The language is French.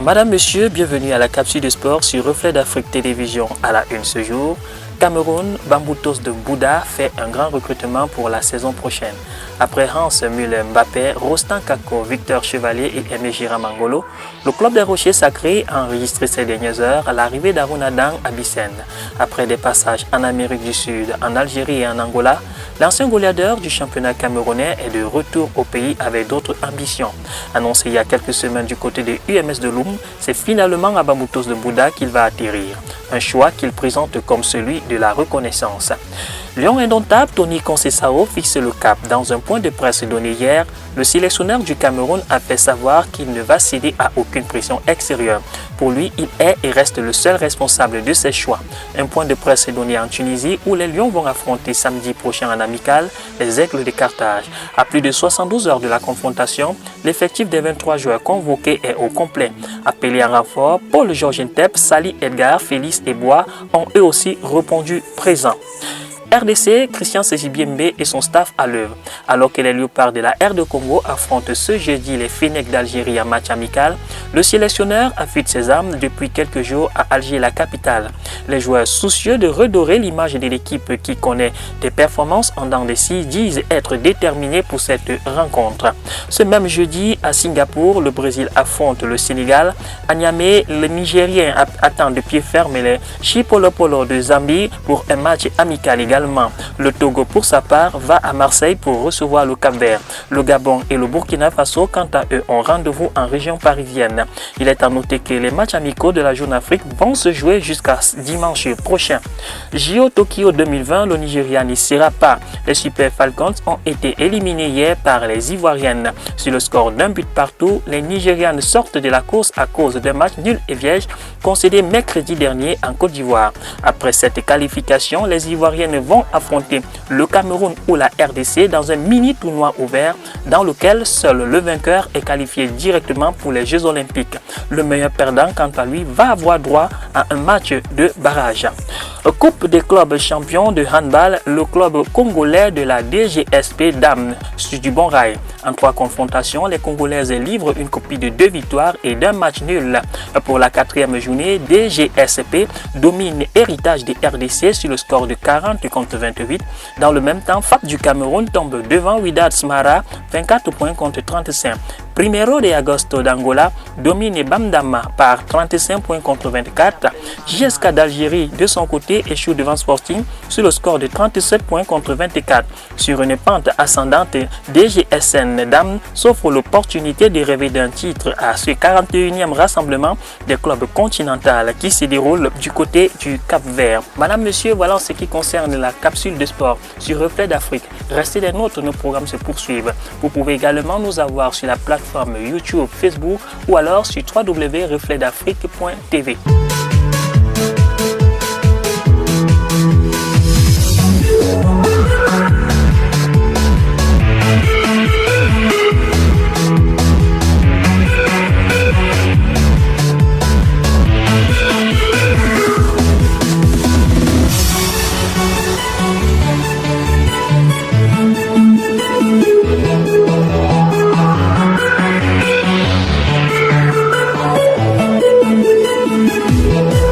Madame, Monsieur, bienvenue à la capsule de sport sur Reflet d'Afrique Télévision. À la une ce jour, Cameroun, Bamboutos de Bouddha fait un grand recrutement pour la saison prochaine. Après Hans Müller Mbappé, Rostan Kako, Victor Chevalier et Aimé Giramangolo, le club des Rochers Sacrés a enregistré ces dernières heures l'arrivée d'Aruna Dang à Bicenne. Après des passages en Amérique du Sud, en Algérie et en Angola, l'ancien goleador du championnat camerounais est de retour au pays avec d'autres ambitions. Annoncé il y a quelques semaines du côté de UMS de Loum, c'est finalement à Bamboutos de Bouddha qu'il va atterrir. Un choix qu'il présente comme celui de la reconnaissance. Lion indomptable Tony Conceição fixe le cap. Dans un point de presse donné hier, le sélectionneur du Cameroun a fait savoir qu'il ne va céder à aucune pression extérieure. Pour lui, il est et reste le seul responsable de ses choix. Un point de presse donné en Tunisie où les Lions vont affronter samedi prochain en amical les Aigles de Carthage. À plus de 72 heures de la confrontation, l'effectif des 23 joueurs convoqués est au complet. Appelés en renfort, Paul Georges Ntep, Sali Edgar, Félix et Bois ont eux aussi répondu présents. RDC, Christian Sejibiembe et son staff à l'œuvre. Alors que les Léopards de la RD Congo affrontent ce jeudi les Fennecs d'Algérie en match amical, le sélectionneur affûte ses armes depuis quelques jours à Alger, la capitale. Les joueurs soucieux de redorer l'image de l'équipe qui connaît des performances en dents de scie disent être déterminés pour cette rencontre. Ce même jeudi, à Singapour, le Brésil affronte le Sénégal. À Niamey, le Nigérien attend de pied ferme les Chipolopolo de Zambie pour un match amical également. Le Togo, pour sa part, va à Marseille pour recevoir le Cap-Vert. Le Gabon et le Burkina Faso, quant à eux, ont rendez-vous en région parisienne. Il est à noter que les matchs amicaux de la Jeune Afrique vont se jouer jusqu'à dimanche prochain. JO Tokyo 2020, le Nigeria n'y sera pas. Les Super Falcons ont été éliminés hier par les Ivoiriennes. Sur le score d'un but partout, les Nigérianes sortent de la course à cause d'un match nul et vierge concédé mercredi dernier en Côte d'Ivoire. Après cette qualification, les Ivoiriennes vont affronter le Cameroun ou la RDC dans un mini tournoi ouvert dans lequel seul le vainqueur est qualifié directement pour les Jeux Olympiques. Le meilleur perdant, quant à lui, va avoir droit à un match de barrage. Coupe des clubs champions de handball, le club congolais de la DGSP Dames sur du bon rail. En 3 confrontations, les Congolaises livrent une copie de 2 victoires et d'un match nul. Pour la 4e journée, DGSP domine Héritage des RDC sur le score de 40 contre 28. Dans le même temps, FAP du Cameroun tombe devant Wydad Smara, 24 points contre 35. Primero de Agosto d'Angola domine Bamdama par 35 points contre 24. JSK d'Algérie, de son côté, échoue devant Sporting sur le score de 37 points contre 24. Sur une pente ascendante, DGSN Dames s'offre l'opportunité de rêver d'un titre à ce 41e rassemblement des clubs continentaux qui se déroule du côté du Cap-Vert. Madame, Monsieur, voilà ce qui concerne la capsule de sport sur Reflet d'Afrique. Restez des nôtres, nos programmes se poursuivent. Vous pouvez également nous avoir sur la plateforme YouTube, Facebook ou alors sur www.refletdafrique.tv.